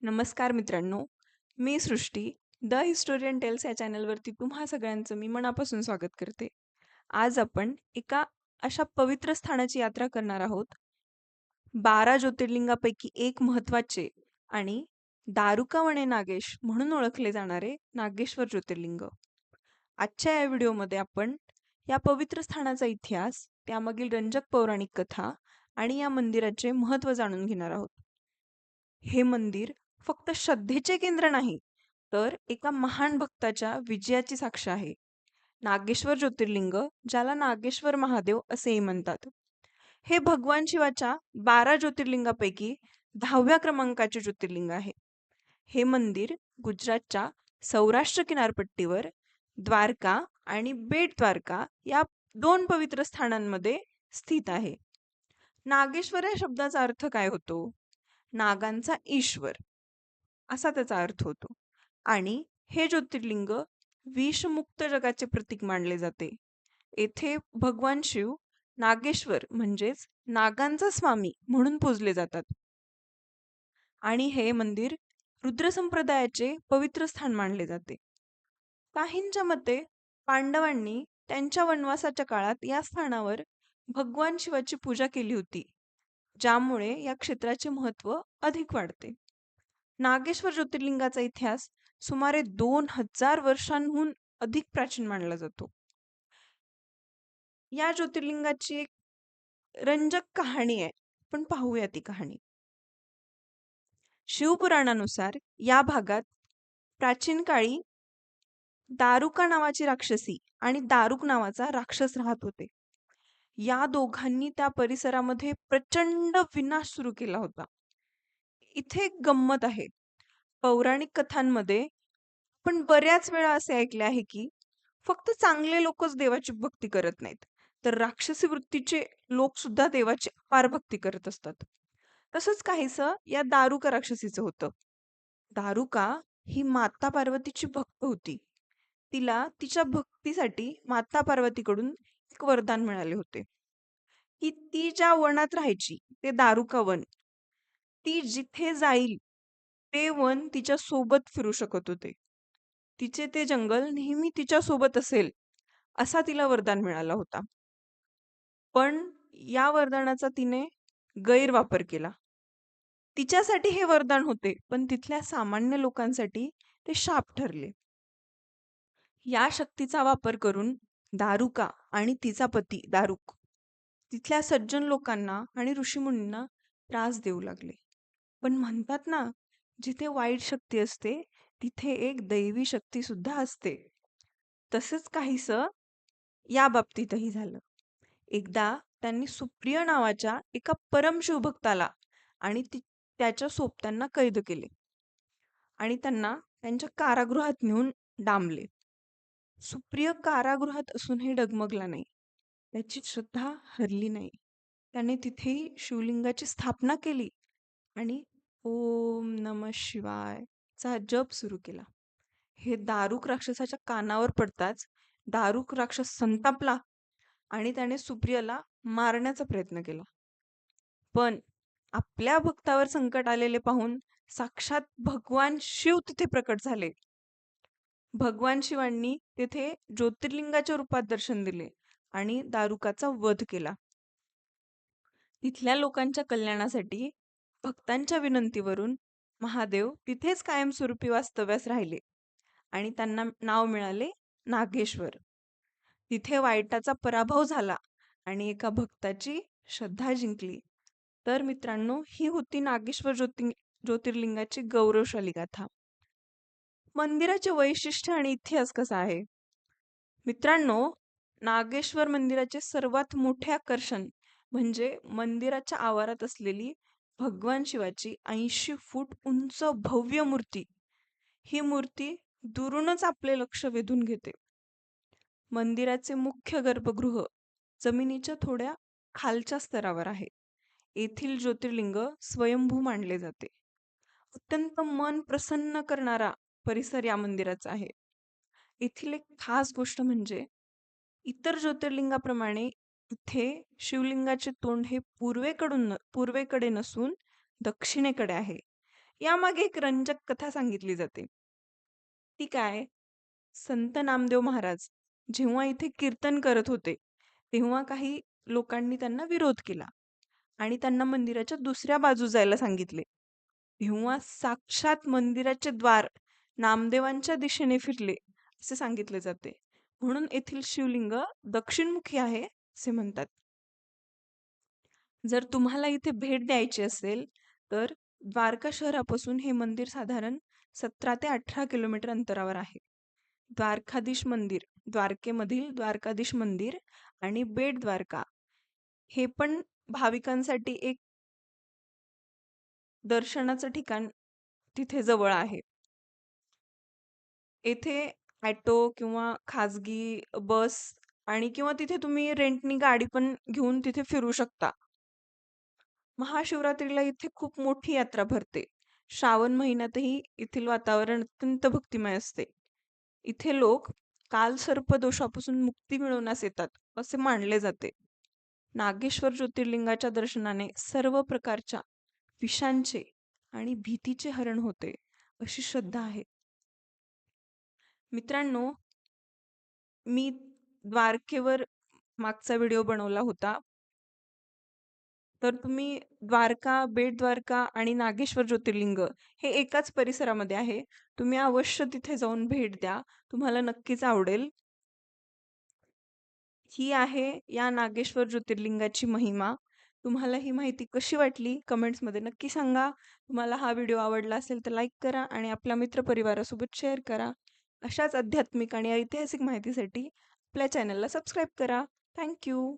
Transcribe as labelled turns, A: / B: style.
A: नमस्कार मित्रांनो, मी सृष्टी the historian tails या चॅनलवरती तुम्हा सगळ्यांचं मी मनापासून स्वागत करते. आज आपण एका अशा पवित्र स्थानाची यात्रा करणार आहोत. 12 ज्योतिर्लिंगापैकी एक महत्त्वाचे आणि दारुकावणे नागेश म्हणून ओळखले जाणारे नागेश्वर ज्योतिर्लिंग. आजच्या या व्हिडिओमध्ये आपण या पवित्र स्थानाचा इतिहास, त्यामागील रंजक पौराणिक कथा आणि या मंदिराचे महत्त्व जाणून घेणार आहोत. हे मंदिर फक्त श्रद्धेचे केंद्र नाही, तर एका महान भक्ताच्या विजयाची साक्ष आहे. नागेश्वर ज्योतिर्लिंग, ज्याला नागेश्वर महादेव असेही म्हणतात, हे भगवान शिवाच्या 12 ज्योतिर्लिंगापैकी 10व्या क्रमांकाचे ज्योतिर्लिंग आहे. हे मंदिर गुजरातच्या सौराष्ट्र किनारपट्टीवर द्वारका आणि बेट द्वारका या दोन पवित्र स्थानांमध्ये स्थित आहे. नागेश्वर या शब्दाचा अर्थ काय होतो? नागांचा ईश्वर असा त्याचा अर्थ होतो. आणि हे ज्योतिर्लिंग विषमुक्त जगाचे प्रतीक मानले जाते. येथे भगवान शिव नागेश्वर म्हणजेच नागांचा स्वामी म्हणून पूजले जातात. आणि हे मंदिर रुद्र संप्रदायाचे पवित्र स्थान मानले जाते. काहींच्या मते पांडवांनी त्यांच्या वनवासाच्या काळात या स्थानावर भगवान शिवाची पूजा केली होती, ज्यामुळे या क्षेत्राचे महत्त्व अधिक वाढते. नागेश्वर ज्योतिर्लिंगाचा इतिहास सुमारे 2000 वर्षांहून अधिक प्राचीन मानला जातो. या ज्योतिर्लिंगाची एक रंजक कहाणी आहे, पण पाहूया ती कहाणी. शिवपुराणानुसार या भागात प्राचीन काळी दारुका नावाची राक्षसी आणि दारुक नावाचा राक्षस राहत होते. या दोघांनी त्या परिसरामध्ये प्रचंड विनाश सुरू केला होता. इथे एक गंमत आहे. पौराणिक कथांमध्ये आपण बऱ्याच वेळा असे ऐकले आहे की फक्त चांगले लोकच देवाची भक्ती करत नाहीत, तर राक्षसी वृत्तीचे लोक सुद्धा देवाची अपार भक्ती करत असतात. तसंच काहीसं या दारुका राक्षसीचं होतं. दारुका ही माता पार्वतीची भक्त होती. तिला तिच्या भक्तीसाठी माता पार्वतीकडून एक वरदान मिळाले होते की ती ज्या वनात राहायची, ते दारुका वन, ती जिथे जाईल ते वन तिच्या सोबत फिरू शकत होते. तिचे ते जंगल नेहमी तिच्या सोबत असेल असा तिला वरदान मिळाला होता. पण या वरदानाचा तिने गैरवापर केला. तिच्यासाठी हे वरदान होते, पण तिथल्या सामान्य लोकांसाठी ते शाप ठरले. या शक्तीचा वापर करून दारुका आणि तिचा पती दारुक तिथल्या सज्जन लोकांना आणि ऋषीमुनींना त्रास देऊ लागले. पण म्हणतात ना, जिथे वाईट शक्ती असते तिथे एक दैवी शक्ती सुद्धा असते. तसंच काहीसं या बाबतीतही झालं. एकदा त्यांनी सुप्रिय नावाच्या एका परम शिवभक्ताला आणि त्याच्या सोबत्यांना कैद केले आणि त्यांना त्यांच्या कारागृहात नेऊन डांबले. सुप्रिय कारागृहात असूनही डगमगला नाही. त्याची श्रद्धा हरली नाही. त्याने तिथेही शिवलिंगाची स्थापना केली आणि ओम नमः शिवाय चा जप सुरू केला. हे दारुक राक्षसाच्या कानावर पडताच दारुक राक्षस संतापला आणि त्याने सुप्रियाला मारण्याचा प्रयत्न केला. पण आपल्या भक्तावर संकट आलेले पाहून साक्षात भगवान शिव तिथे प्रकट झाले. भगवान शिवांनी तिथे ज्योतिर्लिंगाच्या रूपात दर्शन दिले आणि दारुकाचा वध केला. तिथल्या लोकांच्या कल्याणासाठी भक्तांच्या विनंतीवरून महादेव तिथेच कायमस्वरूपी वास्तव्यास राहिले आणि त्यांना नाव मिळाले नागेश्वर. तिथे वाईटाचा पराभव झाला आणि एका भक्ताची श्रद्धा जिंकली. तर मित्रांनो, ही होती नागेश्वर ज्योतिर्लिंगाची गौरवशाली गाथा. मंदिराचे वैशिष्ट्य आणि इतिहास कसा आहे? मित्रांनो, नागेश्वर मंदिराचे सर्वात मोठे आकर्षण म्हणजे मंदिराच्या आवारात असलेली भगवान शिवाची 80 फूट उंच भव्य मूर्ती. ही मूर्ती दुरूनच आपले लक्ष वेधून घेते. मंदिराचे मुख्य गर्भगृह जमिनीच्या थोड्या खालच्या स्तरावर आहे. येथील ज्योतिर्लिंग स्वयंभू मानले जाते. अत्यंत मन प्रसन्न करणारा परिसर या मंदिराचा आहे. येथील एक खास गोष्ट म्हणजे इतर ज्योतिर्लिंगाप्रमाणे इथे शिवलिंगाचे तोंड हे पूर्वेकडे नसून दक्षिणेकडे आहे. यामागे एक रंजक कथा सांगितली जाते. ती काय? संत नामदेव महाराज जेव्हा इथे कीर्तन करत होते, तेव्हा काही लोकांनी त्यांना विरोध केला आणि त्यांना मंदिराच्या दुसऱ्या बाजूस जायला सांगितले. तेव्हा साक्षात मंदिराचे द्वार नामदेवांच्या दिशेने फिरले असे सांगितले जाते. म्हणून येथील शिवलिंग दक्षिणमुखी आहे असे म्हणतात. जर तुम्हाला इथे भेट द्यायची असेल तर द्वारका शहरापासून हे मंदिर साधारण 17 ते 18 किलोमीटर अंतरावर आहे. द्वारकाधीश मंदिर, द्वारकेमधील द्वारकाधीश मंदिर आणि बेट द्वारका हे पण भाविकांसाठी एक दर्शनाचं ठिकाण तिथे जवळ आहे. येथे ॲटो किंवा खाजगी बस आणि किंवा तिथे तुम्ही रेंटनी गाडी पण घेऊन तिथे फिरू शकता. महाशिवरात्रीला इथे खूप मोठी यात्रा भरते. श्रावण महिन्यातही येथील वातावरण अत्यंत भक्तिमय असते. इथे लोक कालसर्प दोषापासून मुक्ती मिळवण्यास येतात असे मानले जाते. नागेश्वर ज्योतिर्लिंगाच्या दर्शनाने सर्व प्रकारच्या विषांचे आणि भीतीचे हरण होते अशी श्रद्धा आहे. मित्रांनो, मी द्वारकेवर मागचा व्हिडिओ बनवला होता. तर तुम्ही द्वारका, बेट द्वारका आणि नागेश्वर ज्योतिर्लिंग हे एकाच परिसरामध्ये आहे. तुम्ही अवश्य तिथे जाऊन भेट द्या. तुम्हाला नक्कीच आवडेल. ही आहे या नागेश्वर ज्योतिर्लिंगाची महिमा. तुम्हाला ही माहिती कशी वाटली कमेंट्समध्ये नक्की सांगा. तुम्हाला हा व्हिडिओ आवडला असेल तर लाईक करा आणि आपल्या मित्रपरिवारासोबत शेअर करा. अशाच आध्यात्मिक आणि ऐतिहासिक माहितीसाठी आपल्या चॅनलला सबस्क्राईब करा. थँक्यू.